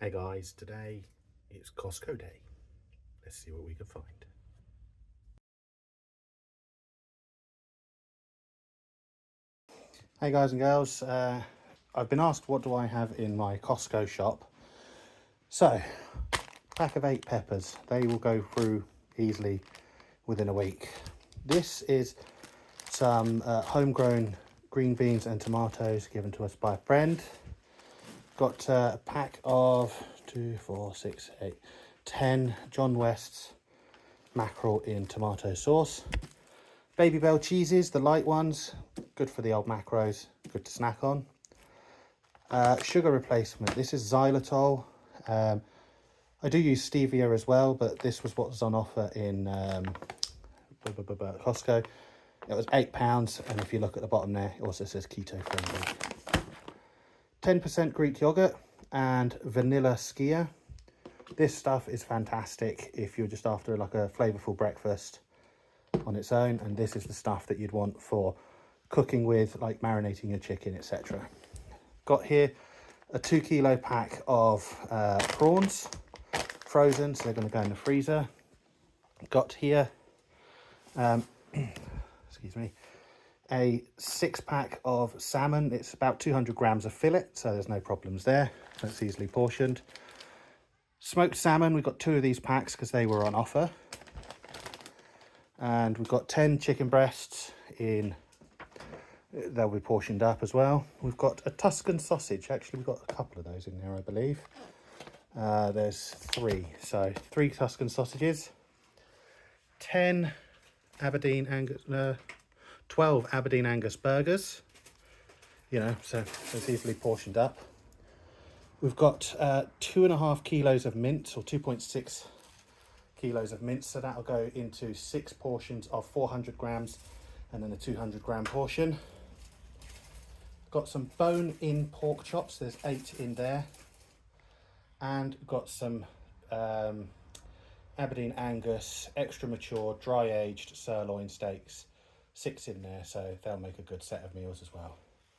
Hey guys, today it's Costco day. Let's see what we can find. Hey guys and girls, I've been asked what do I have in my Costco shop. So, pack of 8 peppers. They will go through easily within a week. This is some homegrown green beans and tomatoes given to us by a friend. Got a pack of 2, 4, 6, 8, 10 John West's mackerel in tomato sauce. Baby Bell cheeses, the light ones, good for the old macros, good to snack on. Sugar replacement, this is xylitol. I do use stevia as well, but this was what was on offer in Costco. It was £8, and if you look at the bottom there, it also says keto friendly. 10% Greek yogurt and vanilla skyr. This stuff is fantastic if you're just after like a flavorful breakfast on its own, and this is the stuff that you'd want for cooking with, like marinating your chicken, etc. Got here a 2 kilo pack of prawns, frozen, so they're going to go in the freezer. Got here excuse me, a 6-pack of salmon. It's about 200 grams of fillet, so there's no problems there. That's easily portioned. Smoked salmon, we've got 2 of these packs because they were on offer. And we've got 10 chicken breasts in, they'll be portioned up as well. We've got a Tuscan sausage. Actually, we've got a couple of those in there, I believe. There's 3, so 3 Tuscan sausages, 10 Aberdeen Angus, 12 Aberdeen Angus burgers, so it's easily portioned up. We've got 2.5 kilos of mince, or 2.6 kilos of mince, so that'll go into 6 portions of 400 grams and then a 200 gram portion. Got some bone-in pork chops, there's 8 in there, and got some Aberdeen Angus extra mature dry aged sirloin steaks, 6 in there, so they'll make a good set of meals as well.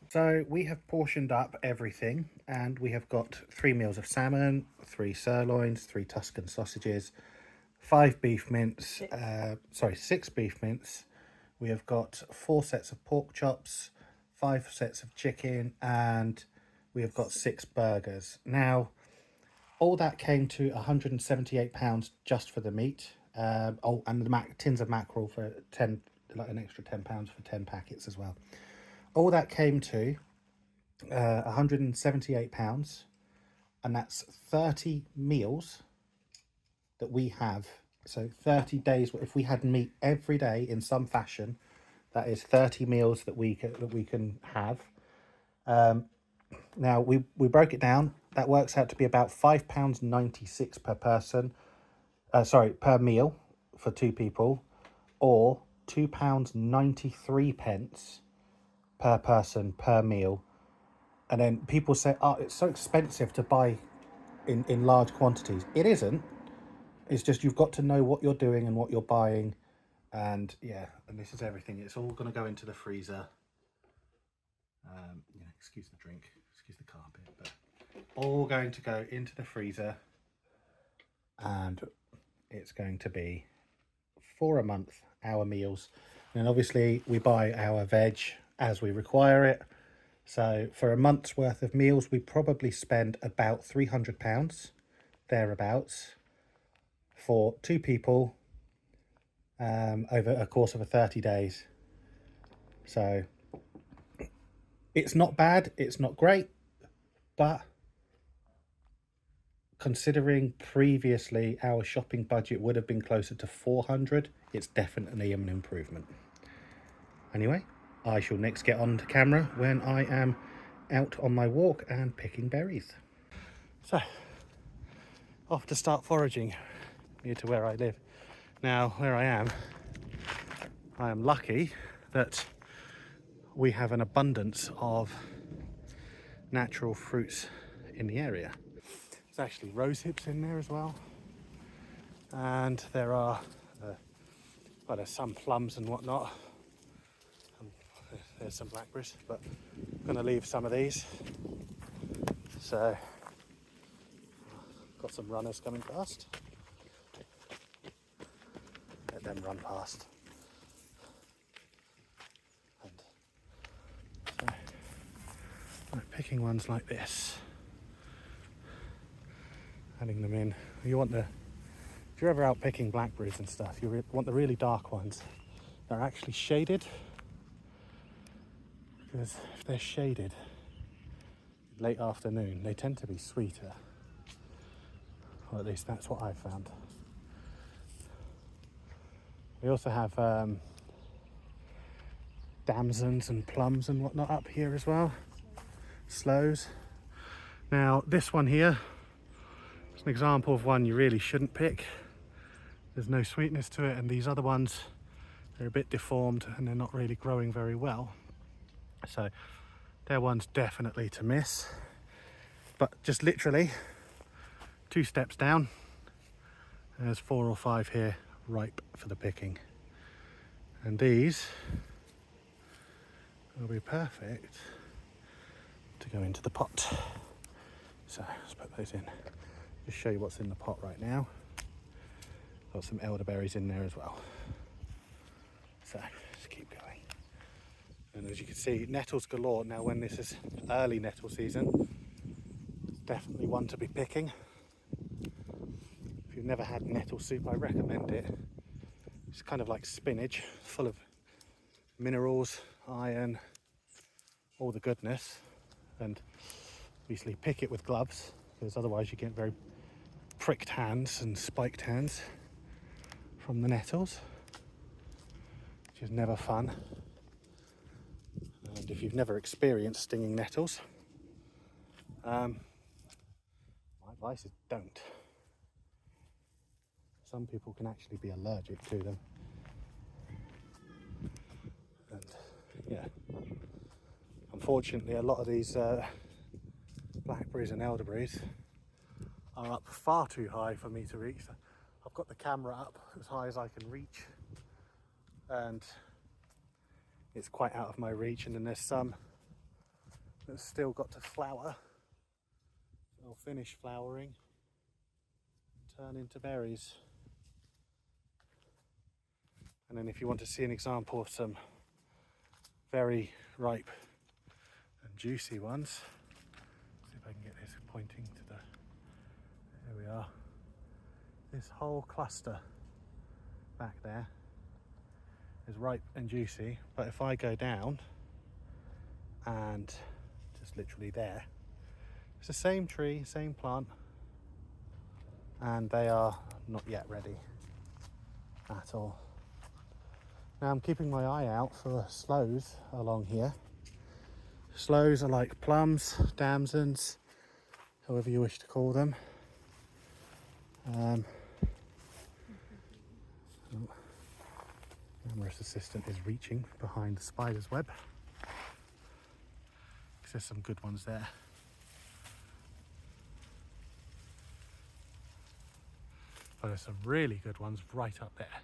So we have portioned up everything, and we have got 3 meals of salmon, 3 sirloins, 3 Tuscan sausages, 5 beef mince, 6 beef mince. We have got 4 sets of pork chops, 5 sets of chicken, and we have got 6 burgers. Now, all that came to £178 just for the meat. And the tins of mackerel for 10, like an extra £10 for 10 packets as well. All that came to £178, and that's 30 meals that we have. So 30 days, if we had meat every day in some fashion, that is 30 meals that we can have. Now we broke it down. That works out to be about £5.96 per person. Per meal for 2 people, or £2.93 per person per meal. And then people say, oh, it's so expensive to buy in large quantities. It isn't. It's just you've got to know what you're doing and what you're buying. And yeah, and this is everything. It's all going to go into the freezer. Excuse the drink, excuse the carpet, but all going to go into the freezer, and it's going to be for a month, our meals. And obviously we buy our veg as we require it. So for a month's worth of meals, we probably spend about £300 thereabouts for 2 people over a course of 30 days. So it's not bad, it's not great, but considering previously our shopping budget would have been closer to 400, it's definitely an improvement. Anyway, I shall next get on to camera when I am out on my walk and picking berries. So, off to start foraging near to where I live. Now, where I am lucky that we have an abundance of natural fruits in the area. There's actually rose hips in there as well, and there are there's some plums and whatnot, and there's some blackberries, but I'm going to leave some of these. So Got some runners coming past. Let them run past. And so, like picking ones like this, adding them in. You want the, if you're ever out picking blackberries and stuff, you want the really dark ones that are actually shaded, because if they're shaded late afternoon, they tend to be sweeter. Or at least that's what I found. We also have damsons and plums and whatnot up here as well. Sloes. Now this one here is an example of one you really shouldn't pick. There's no sweetness to it, and these other ones, they're a bit deformed and they're not really growing very well. So they're ones definitely to miss. But just literally 2 steps down, there's 4 or 5 here ripe for the picking. And these will be perfect to go into the pot. So let's put those in. Just show you what's in the pot right now. Got some elderberries in there as well. So just keep going. And as you can see, nettles galore. Now when this is early nettle season, it's definitely one to be picking. If you've never had nettle soup, I recommend it. It's kind of like spinach, full of minerals, iron, all the goodness. And obviously pick it with gloves, because otherwise you get very pricked hands and spiked hands from the nettles, which is never fun. And if you've never experienced stinging nettles, my advice is don't. Some people can actually be allergic to them. And yeah, unfortunately a lot of these blackberries and elderberries are up far too high for me to reach. I've got the camera up as high as I can reach, and it's quite out of my reach, and then there's some that's still got to flower. They'll finish flowering, turn into berries. And then if you want to see an example of some very ripe and juicy ones, see if I can get this pointing to the, there we are. This whole cluster back there is ripe and juicy, but if I go down and just literally there, it's the same tree, same plant, and they are not yet ready at all. Now I'm keeping my eye out for sloes along here. Sloes are like plums, damsons, however you wish to call them. Camera's assistant is reaching behind the spider's web, because there's some good ones there. But there's some really good ones right up there.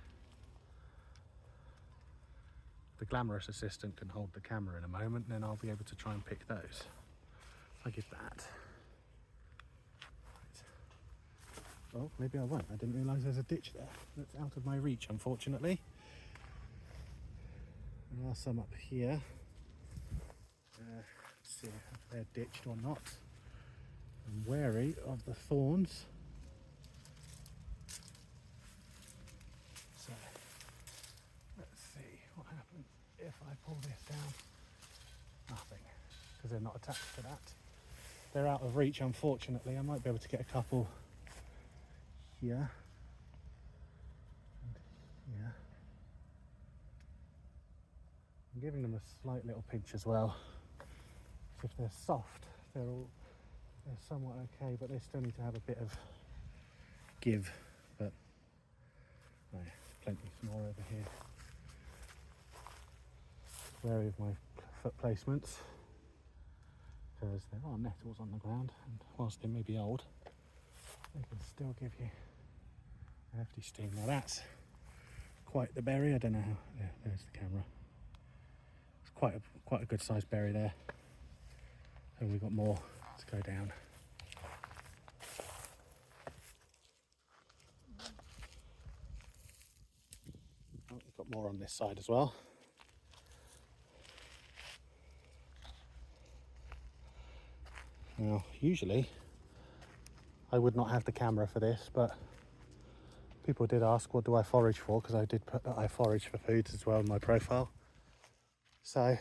The glamorous assistant can hold the camera in a moment, and then I'll be able to try and pick those. I give that. Right. Oh, maybe I won't. I didn't realise there's a ditch there. That's out of my reach, unfortunately. There are some up here. Let's see if they're ditched or not. I'm wary of the thorns. So, let's see what happens if I pull this down. Nothing, because they're not attached to that. They're out of reach, unfortunately. I might be able to get a couple here and here. I'm giving them a slight little pinch as well. So if they're soft, they're somewhat okay, but they still need to have a bit of give. But oh yeah, plenty more over here. Wary of my foot placements, because there are nettles on the ground, and whilst they may be old, they can still give you a hefty sting. Now that's quite the berry. I don't know how. Yeah, there's the camera. It's quite a good sized berry there, and we've got more to go down. more on this side as well. Now, usually I would not have the camera for this, but people did ask what do I forage for, because I did put that I forage for foods as well in my profile. So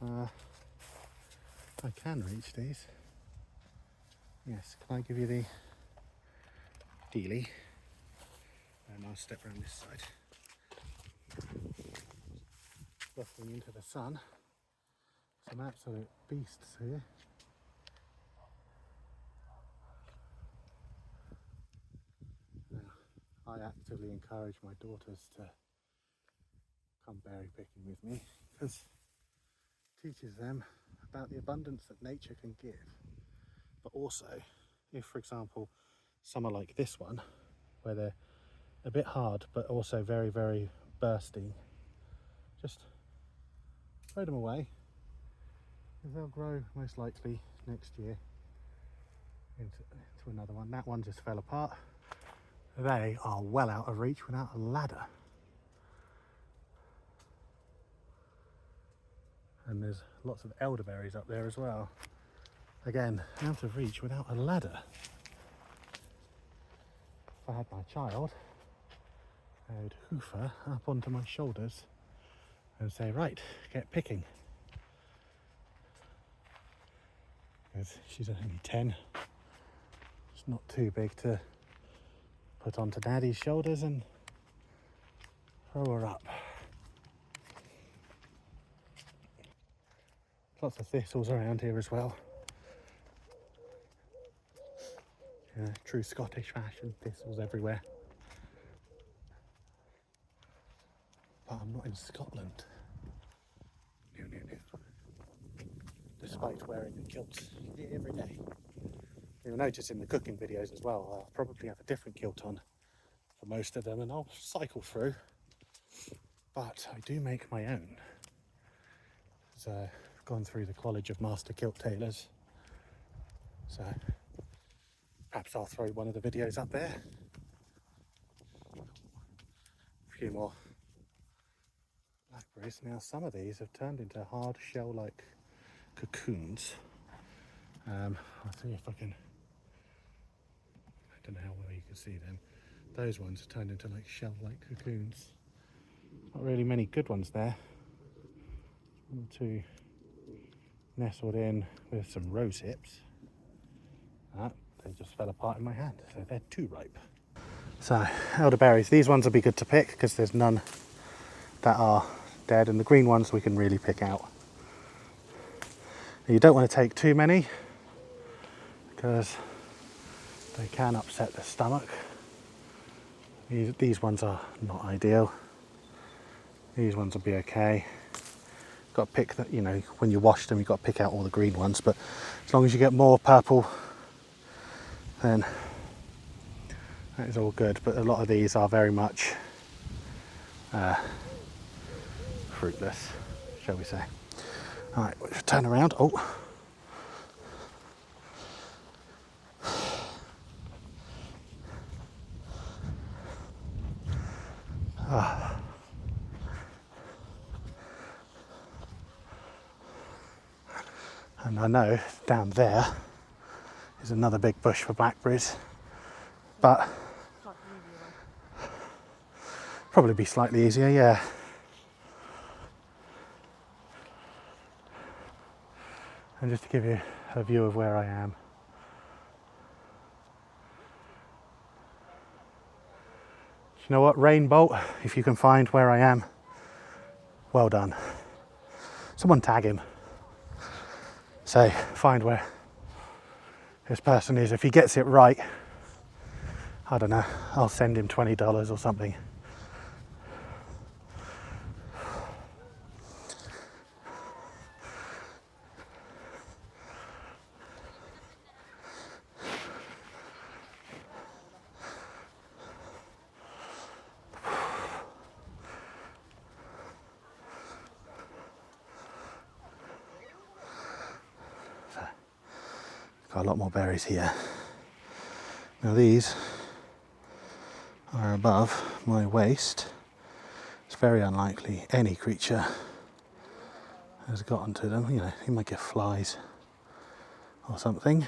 I can reach these. Yes, can I give you the dealie? And I'll step around this side. Looking into the sun. Some absolute beasts here. Now, I actively encourage my daughters to come berry picking with me, because it teaches them about the abundance that nature can give. But also, if for example, some are like this one, where they're a bit hard but also very, very bursting, just throw them away, because they'll grow most likely next year into another one. That one just fell apart. They are well out of reach without a ladder. And there's lots of elderberries up there as well. Again, out of reach without a ladder. If I had my child, I would hoof her up onto my shoulders and say, right, get picking. Because she's only 10. It's not too big to put onto Daddy's shoulders and throw her up. Lots of thistles around here as well. True Scottish fashion, thistles everywhere. But I'm not in Scotland. No. Despite wearing a kilt every day. You'll notice in the cooking videos as well, I'll probably have a different kilt on for most of them, and I'll cycle through. But I do make my own. So I've gone through the College of Master Kilt Tailors. So perhaps I'll throw one of the videos up there. A few more blackberries. Now some of these have turned into hard shell-like cocoons. I'll see if I can, I don't know how well you can see them. Those ones have turned into like shell-like cocoons. Not really many good ones there. 1 or 2 nestled in with some rose hips. They just fell apart in my hand, so they're too ripe. So, elderberries, these ones will be good to pick because there's none that are dead, and the green ones we can really pick out. You don't want to take too many because they can upset the stomach. These ones are not ideal. These ones will be okay. Got to pick that, you know, when you wash them, you've got to pick out all the green ones, but as long as you get more purple, then that is all good. But a lot of these are very much fruitless, shall we say. All right, we'll turn around. Oh. And I know down there is another big bush for blackberries, but probably be slightly easier, yeah. And just to give you a view of where I am. You know what, Rainbolt, if you can find where I am, well done. Someone tag him. Say, find where this person is. If he gets it right, I don't know, I'll send him $20 or something. Got a lot more berries here. Now these are above my waist, it's very unlikely any creature has gotten to them. You know, you might get flies or something.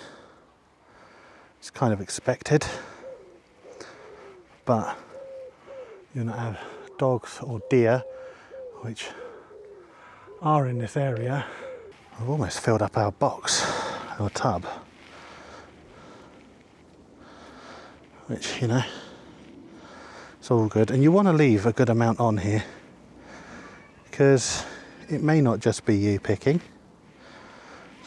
It's kind of expected, but you're not have dogs or deer, which are in this area. I've almost filled up our box, our tub, which, you know, it's all good. And you want to leave a good amount on here, because it may not just be you picking.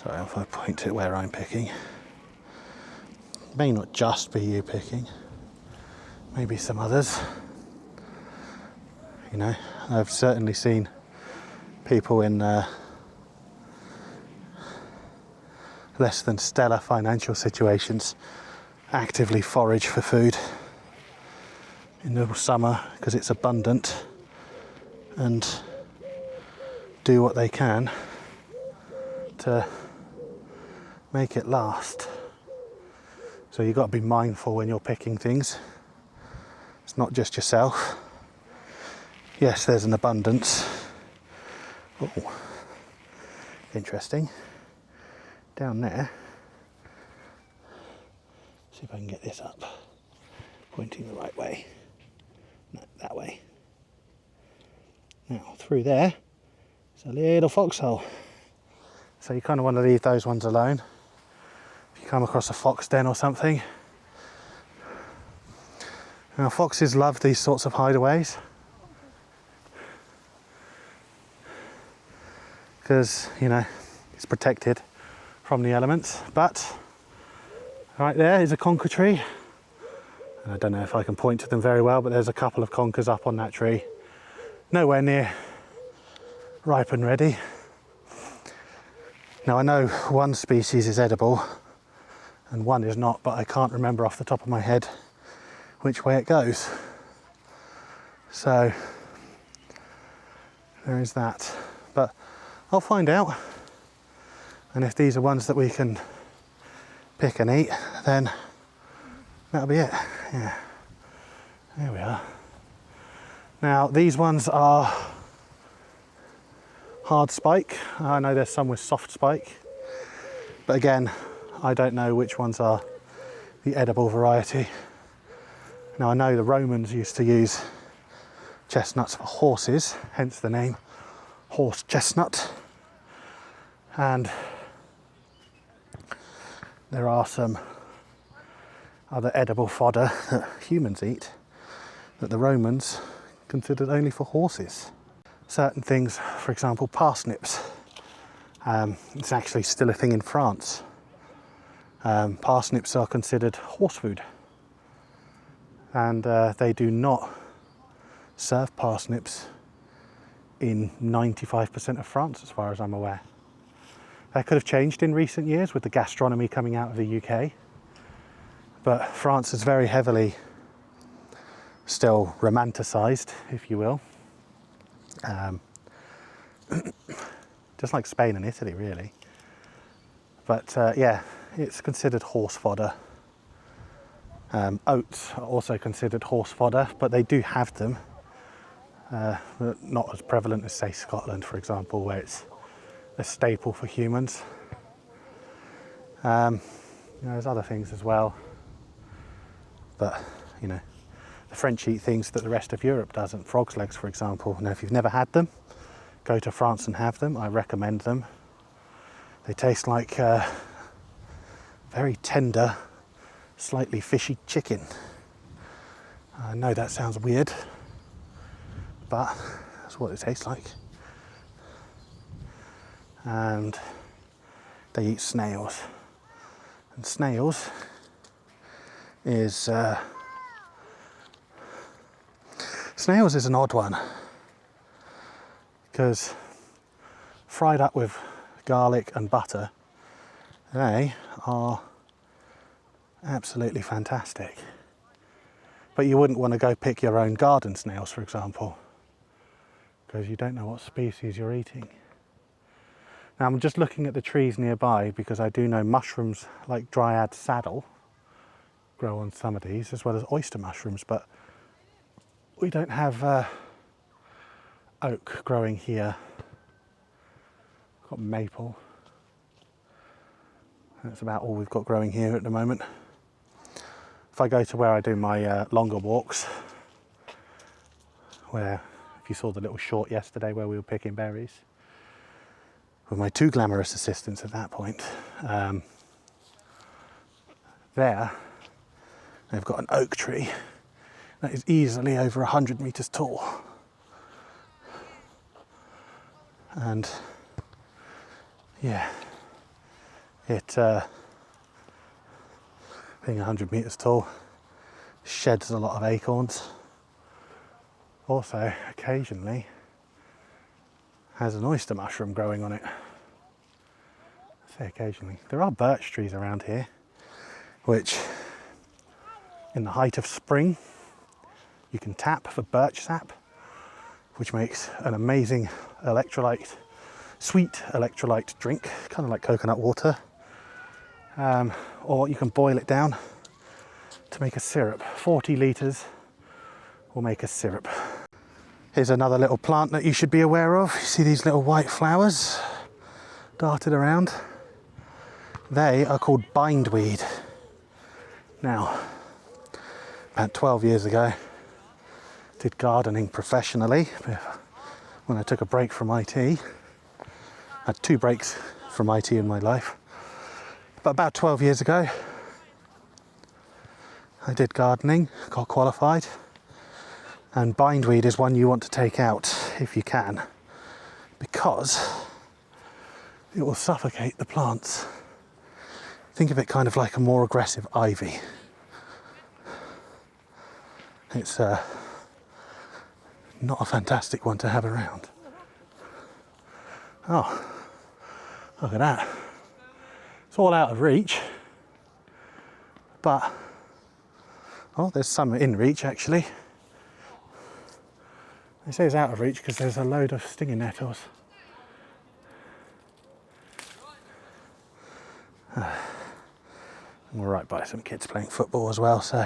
Sorry if I point it where I'm picking. It may not just be you picking, maybe some others. You know, I've certainly seen people in less than stellar financial situations actively forage for food in the summer because it's abundant, and do what they can to make it last. So you've got to be mindful when you're picking things. It's not just yourself. Yes, there's an abundance. Oh, interesting. Down there, see if I can get this up, pointing the right way. No, that way. Now, through there, it's a little foxhole. So you kind of want to leave those ones alone. If you come across a fox den or something. Now, foxes love these sorts of hideaways, because, you know, it's protected from the elements. But right there is a conker tree. And I don't know if I can point to them very well, but there's a couple of conkers up on that tree. Nowhere near ripe and ready. Now I know one species is edible and one is not, but I can't remember off the top of my head which way it goes. So there is that. But I'll find out. And if these are ones that we can pick and eat, then that'll be it. Yeah, there we are. Now these ones are hard spike. I know there's some with soft spike, but again, I don't know which ones are the edible variety. Now I know the Romans used to use chestnuts for horses, hence the name horse chestnut. And there are some other edible fodder that humans eat that the Romans considered only for horses. Certain things, for example, parsnips. It's actually still a thing in France. Parsnips are considered horse food, and they do not serve parsnips in 95% of France, as far as I'm aware. That could have changed in recent years with the gastronomy coming out of the UK, but France is very heavily still romanticised, if you will. Just like Spain and Italy, really. But yeah, it's considered horse fodder. Oats are also considered horse fodder, but they do have them. Not as prevalent as, say, Scotland, for example, where it's a staple for humans. You know, there's other things as well. But, you know, the French eat things that the rest of Europe doesn't. Frog's legs, for example. Now, if you've never had them, go to France and have them. I recommend them. They taste like very tender, slightly fishy chicken. I know that sounds weird, but that's what it tastes like. And they eat snails. And snails is an odd one, because fried up with garlic and butter, they are absolutely fantastic. But you wouldn't want to go pick your own garden snails, for example, because you don't know what species you're eating. Now I'm just looking at the trees nearby, because I do know mushrooms like dryad saddle grow on some of these, as well as oyster mushrooms, but we don't have oak growing here. We've got maple. That's about all we've got growing here at the moment. If I go to where I do my longer walks, where, if you saw the little short yesterday where we were picking berries, with my 2 glamorous assistants at that point, there they've got an oak tree that is easily over 100 meters tall. And yeah, it being 100 meters tall sheds a lot of acorns. Also, occasionally has an oyster mushroom growing on it. I say occasionally. There are birch trees around here, which in the height of spring you can tap for birch sap, which makes an amazing electrolyte, sweet electrolyte drink, kind of like coconut water. Or you can boil it down to make a syrup. 40 litres will make a syrup. Here's another little plant that you should be aware of. You see these little white flowers darted around? They are called bindweed. Now, about 12 years ago, did gardening professionally when I took a break from IT. I had 2 breaks from IT in my life. But about 12 years ago, I did gardening, got qualified, and bindweed is one you want to take out if you can, because it will suffocate the plants. Think of it kind of like a more aggressive ivy. It's not a fantastic one to have around. Oh, look at that. It's all out of reach, but, oh, there's some in reach actually. They say it's out of reach because there's a load of stinging nettles. We're right by some kids playing football as well, so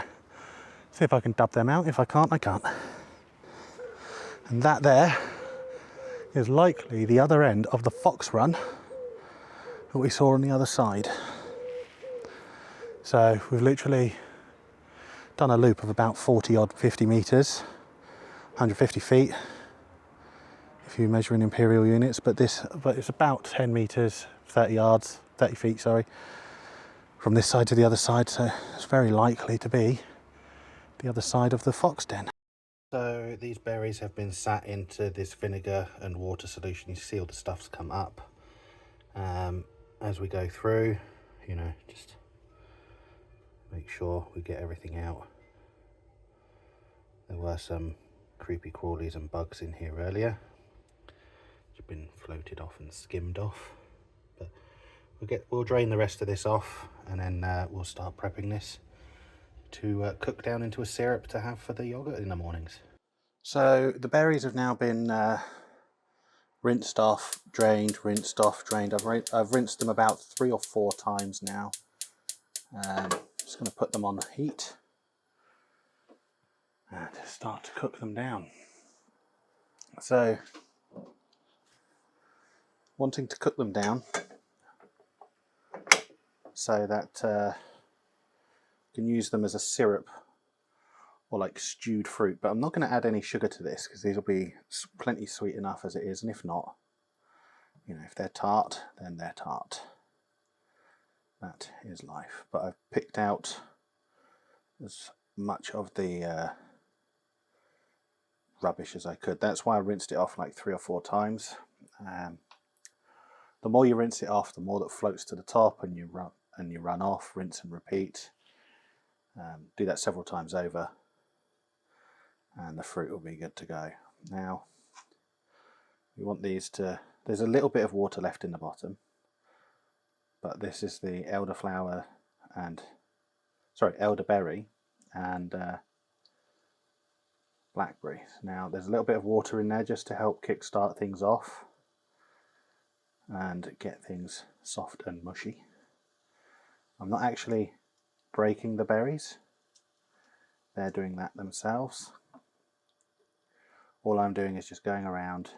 see if I can dub them out. If I can't, I can't. And that there is likely the other end of the fox run that we saw on the other side. So we've literally done a loop of about 40 odd 50 meters, 150 feet if you measure in imperial units, but it's about 10 meters, 30 yards, 30 feet, sorry, from this side to the other side, so it's very likely to be the other side of the fox den. So these berries have been sat into this vinegar and water solution. You see all the stuff's come up. As we go through, you know, just make sure we get everything out. There were some creepy crawlies and bugs in here earlier, which have been floated off and skimmed off. But we'll drain the rest of this off, and then we'll start prepping this to cook down into a syrup to have for the yogurt in the mornings. So the berries have now been rinsed off, drained, rinsed off, drained. I've rinsed them about 3 or 4 times now. Just going to put them on heat and start to cook them down. So, wanting to cook them down so that you can use them as a syrup or like stewed fruit, but I'm not going to add any sugar to this because these will be plenty sweet enough as it is, and if not, you know, if they're tart, then they're tart. That is life. But I've picked out as much of the rubbish as I could. That's why I rinsed it off like 3 or 4 times. The more you rinse it off, the more that floats to the top, and you run off, rinse and repeat. Do that several times over, and the fruit will be good to go. Now, we want these to, there's a little bit of water left in the bottom, but this is the elderberry and blackberry. Now there's a little bit of water in there just to help kickstart things off and get things soft and mushy. I'm not actually breaking the berries, they're doing that themselves. all I'm doing is just going around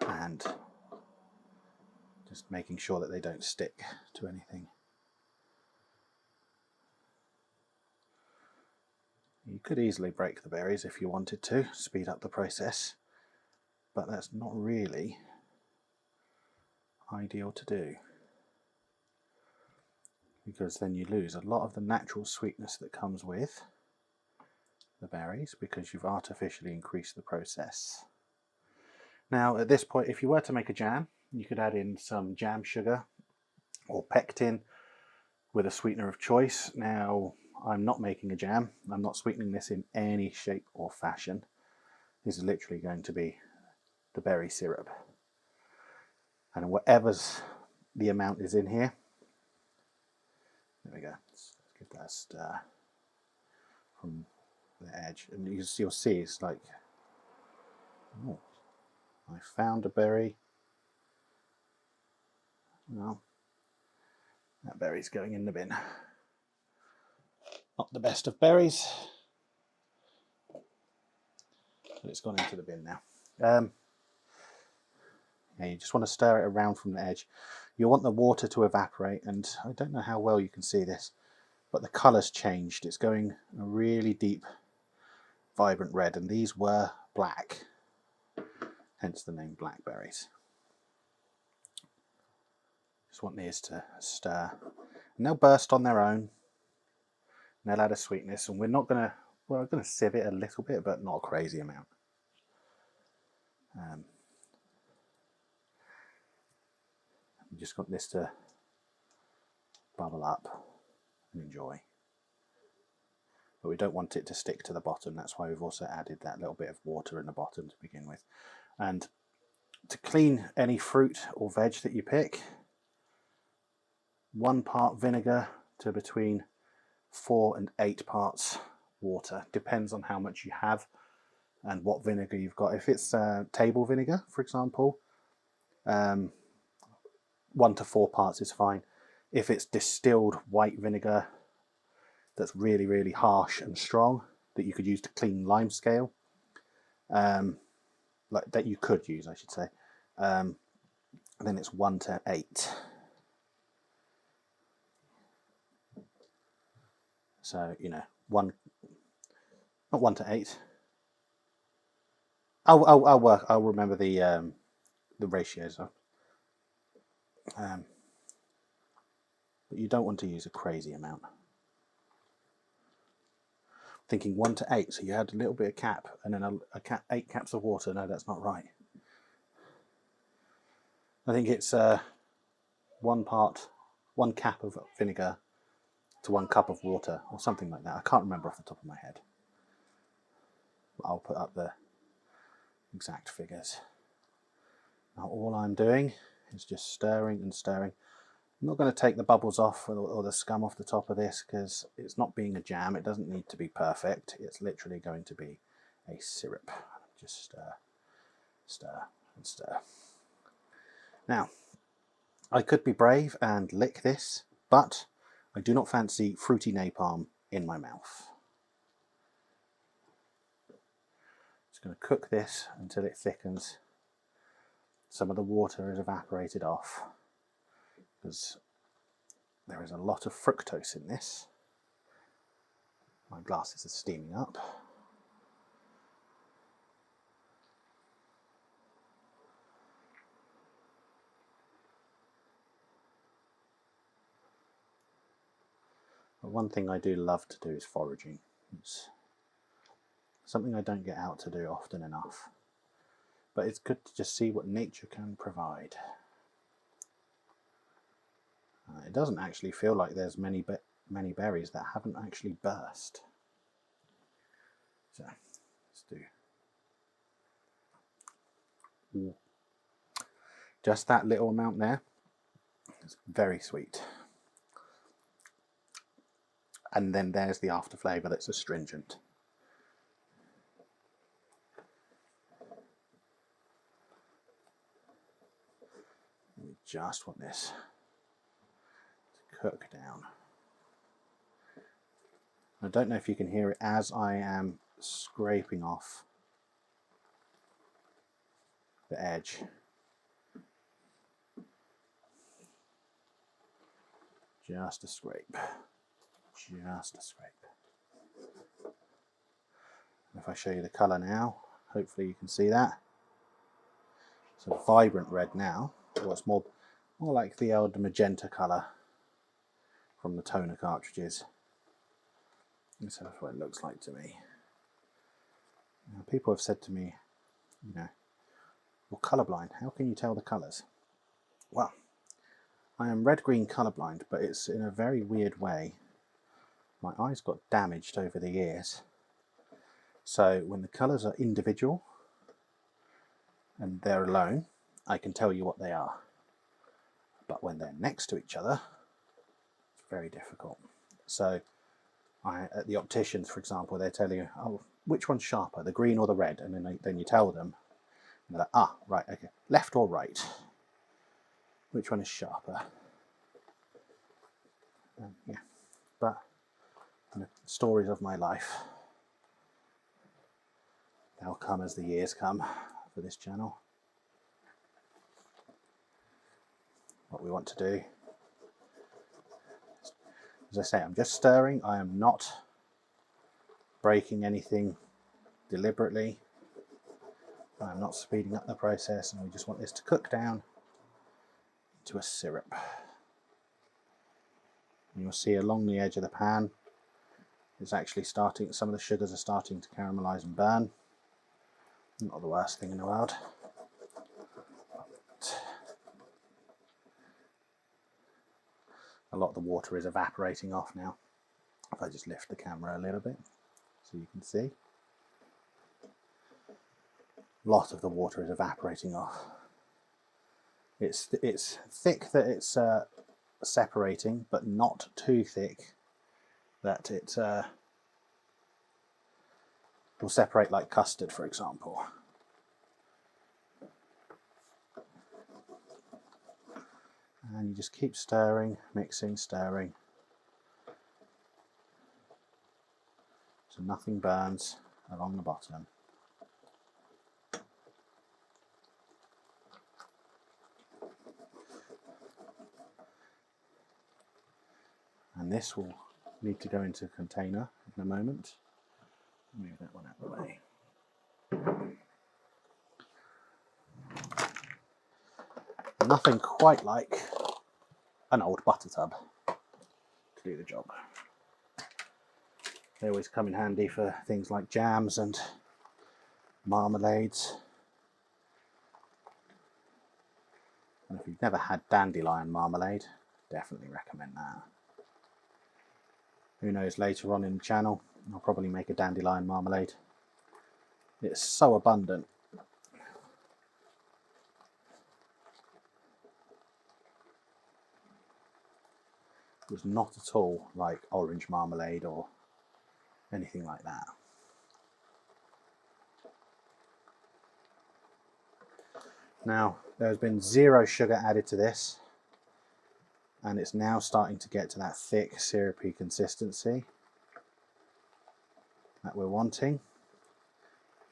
and just making sure that they don't stick to anything. You could easily break the berries if you wanted to, speed up the process, but that's not really ideal to do, because then you lose a lot of the natural sweetness that comes with the berries because you've artificially increased the process. Now at this point, if you were to make a jam, you could add in some jam sugar or pectin with a sweetener of choice. Now I'm not making a jam, I'm not sweetening this in any shape or fashion. This is literally going to be the berry syrup, and whatever's the amount is in here. There we go. Let's give that a stir from the edge, and you'll see it's like, oh, I found a berry. Well, that berry's going in the bin. Not the best of berries, but it's gone into the bin now. Yeah, you just want to stir it around from the edge. You want the water to evaporate, and I don't know how well you can see this, but the colour's changed. It's going a really deep, vibrant red, and these were black, hence the name blackberries. Just want these to stir, and they'll burst on their own, and they'll add a sweetness, and we're going to sieve it a little bit, but not a crazy amount. You just want this to bubble up and enjoy. But we don't want it to stick to the bottom. That's why we've also added that little bit of water in the bottom to begin with. And to clean any fruit or veg that you pick, 1 part vinegar to between 4 and 8 parts water. Depends on how much you have and what vinegar you've got. If it's table vinegar, for example, 1 to 4 parts is fine. If it's distilled white vinegar that's really, really harsh and strong, that you could use to clean lime scale, like that you could use, I should say, then it's 1 to 8. So, you know, not 1 to 8. I'll remember the ratios. But you don't want to use a crazy amount. Thinking 1 to 8, so you had a little bit of cap and then 8 caps of water. No, that's not right. I think it's 1 cap of vinegar to 1 cup of water, or something like that. I can't remember off the top of my head. But I'll put up the exact figures. Now all I'm doing is just stirring and stirring. I'm not going to take the bubbles off or the scum off the top of this, because it's not being a jam. It doesn't need to be perfect. It's literally going to be a syrup. Just stir, stir, and stir. Now, I could be brave and lick this, but I do not fancy fruity napalm in my mouth. Just going to cook this until it thickens. Some of the water is evaporated off, because there is a lot of fructose in this. My glasses are steaming up. But one thing I do love to do is foraging. It's something I don't get out to do often enough. But it's good to just see what nature can provide. It doesn't actually feel like there's many berries that haven't actually burst. So let's do just that little amount there. It's very sweet. And then there's the after flavour that's astringent. We just want this to cook down. I don't know if you can hear it as I am scraping off the edge. Just a scrape. Just a scrape. And if I show you the colour now, hopefully you can see that. It's a vibrant red now, or it's more like the old magenta colour from the toner cartridges. So that's what it looks like to me. Now, people have said to me, you know, you're colourblind, how can you tell the colours? Well, I am red-green colourblind, but it's in a very weird way. My eyes got damaged over the years. So when the colours are individual and they're alone, I can tell you what they are. But when they're next to each other, it's very difficult. So at the opticians, for example, they tell you, oh, which one's sharper, the green or the red? And then you tell them, and they're like, ah, right, okay, left or right? Which one is sharper? Yeah, but stories of my life, they'll come as the years come for this channel. What we want to do, as I say, I'm just stirring. I am not breaking anything deliberately. I'm not speeding up the process, and we just want this to cook down to a syrup. And you'll see along the edge of the pan, it's actually starting, some of the sugars are starting to caramelize and burn. Not the worst thing in the world. But a lot of the water is evaporating off now. If I just lift the camera a little bit so you can see. A lot of the water is evaporating off. It's thick that it's separating, but not too thick that it will separate like custard, for example. And you just keep stirring, mixing, stirring, so nothing burns along the bottom. And this will need to go into a container in a moment. Move that one out of the way. Nothing quite like an old butter tub to do the job. They always come in handy for things like jams and marmalades. And if you've never had dandelion marmalade, definitely recommend that. Who knows, later on in the channel I'll probably make a dandelion marmalade. It's so abundant. It's not at all like orange marmalade or anything like that. Now, there's been 0 sugar added to this, and it's now starting to get to that thick, syrupy consistency that we're wanting.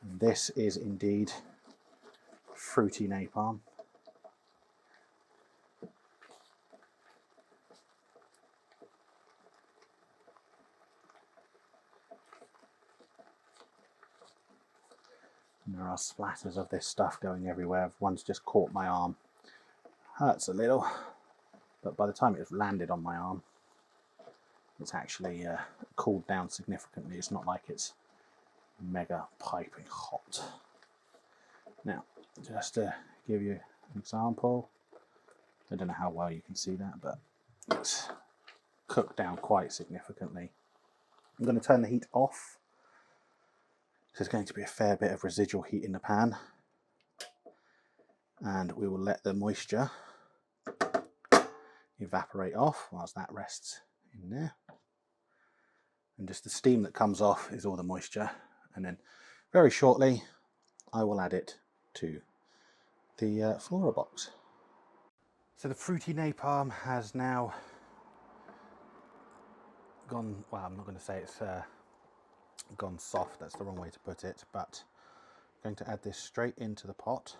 And this is indeed fruity napalm. And there are splatters of this stuff going everywhere. One's just caught my arm. Hurts a little, but by the time it's landed on my arm, it's actually cooled down significantly. It's not like it's mega piping hot. Now, just to give you an example, I don't know how well you can see that, but it's cooked down quite significantly. I'm going to turn the heat off. There's going to be a fair bit of residual heat in the pan, and we will let the moisture evaporate off whilst that rests in there. And just the steam that comes off is all the moisture, and then very shortly I will add it to the flora box. So the fruity napalm has now gone, well, I'm not going to say it's gone soft. That's the wrong way to put it, but I'm going to add this straight into the pot,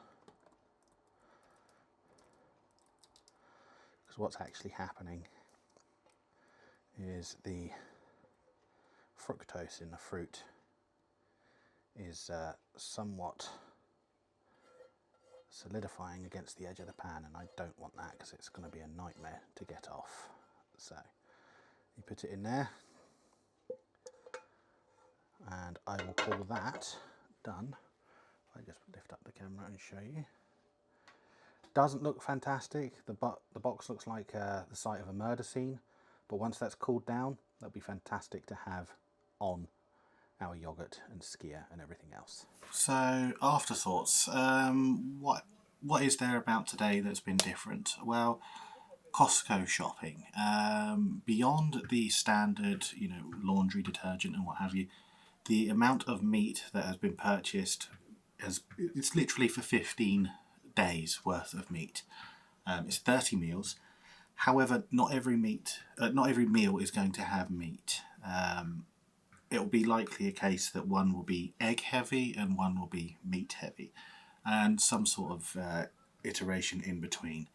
because what's actually happening is the fructose in the fruit is somewhat solidifying against the edge of the pan, and I don't want that because it's going to be a nightmare to get off. So you put it in there, and I will call that done. I just lift up the camera and show you. Doesn't look fantastic. The box looks like the site of a murder scene, but once that's cooled down, that'll be fantastic to have on our yogurt and skyr and everything else. So afterthoughts. What is there about today that's been different? Well, Costco shopping. Beyond the standard, laundry detergent and what have you, the amount of meat that has been purchased it's literally for 15 days worth of meat. It's 30 meals. However, not every meal is going to have meat. It will be likely a case that one will be egg heavy and one will be meat heavy, and some sort of iteration in between.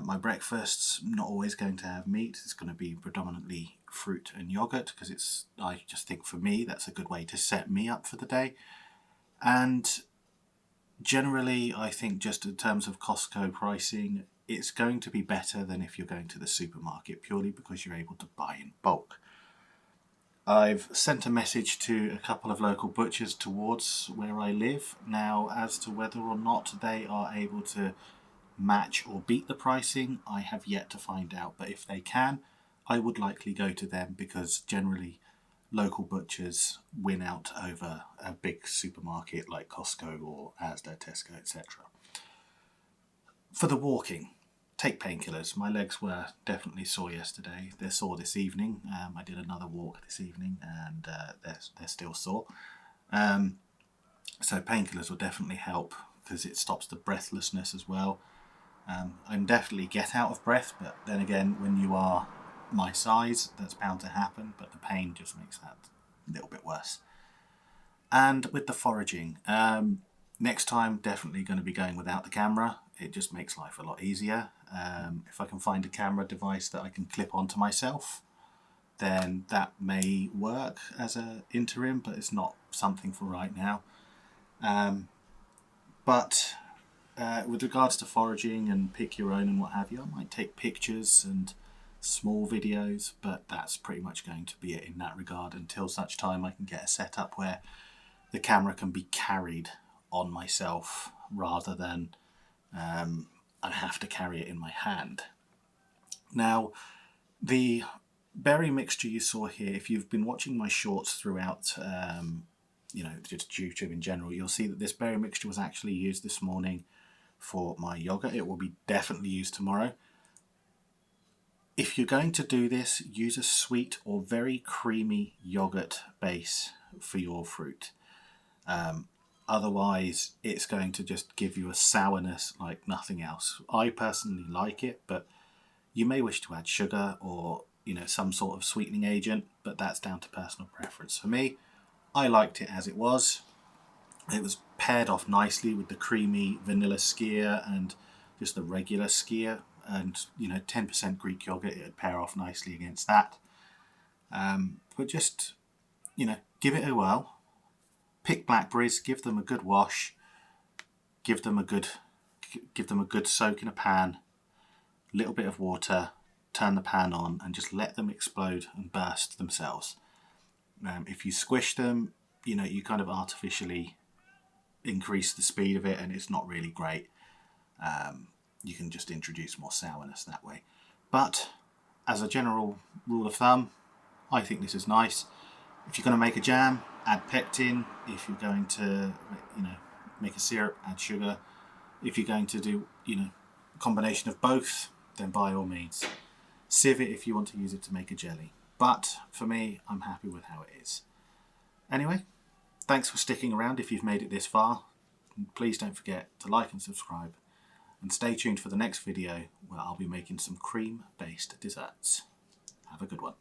My breakfast's not always going to have meat. It's going to be predominantly fruit and yogurt, because I just think for me that's a good way to set me up for the day. And generally, I think just in terms of Costco pricing, it's going to be better than if you're going to the supermarket, purely because you're able to buy in bulk. I've sent a message to a couple of local butchers towards where I live. Now, as to whether or not they are able to match or beat the pricing, I have yet to find out. But if they can, I would likely go to them, because generally local butchers win out over a big supermarket like Costco or Asda, Tesco, etc. For the walking, take painkillers. My legs were definitely sore yesterday. They're sore this evening. I did another walk this evening, and they're still sore. So painkillers will definitely help, because it stops the breathlessness as well. I'm definitely get out of breath, but then again, when you are my size, that's bound to happen, but the pain just makes that a little bit worse. And with the foraging, next time definitely going to be going without the camera. It just makes life a lot easier. If I can find a camera device that I can clip onto myself, then that may work as an interim, but it's not something for right now. But with regards to foraging and pick your own and what have you, I might take pictures and small videos, but that's pretty much going to be it in that regard, until such time I can get a setup where the camera can be carried on myself rather than I have to carry it in my hand. Now, the berry mixture you saw here, if you've been watching my shorts throughout just YouTube in general, you'll see that this berry mixture was actually used this morning for my yogurt. It will be definitely used tomorrow. If you're going to do this, use a sweet or very creamy yogurt base for your fruit. Otherwise, it's going to just give you a sourness like nothing else. I personally like it, but you may wish to add sugar or some sort of sweetening agent, but that's down to personal preference. For me, I liked it as it was. It was paired off nicely with the creamy vanilla skyr and just the regular skyr, and 10% Greek yogurt, it would pair off nicely against that. But just give it a whirl. Pick blackberries, give them a good wash, give them a good soak in a pan, little bit of water, turn the pan on, and just let them explode and burst themselves. If you squish them, you kind of artificially increase the speed of it, and it's not really great. You can just introduce more sourness that way. But as a general rule of thumb, I think this is nice. If you're going to make a jam, add pectin. If you're going to make a syrup, add sugar. If you're going to do a combination of both, then by all means. Sieve it if you want to use it to make a jelly. But for me, I'm happy with how it is. Anyway, thanks for sticking around if you've made it this far. And please don't forget to like and subscribe. And stay tuned for the next video, where I'll be making some cream-based desserts. Have a good one.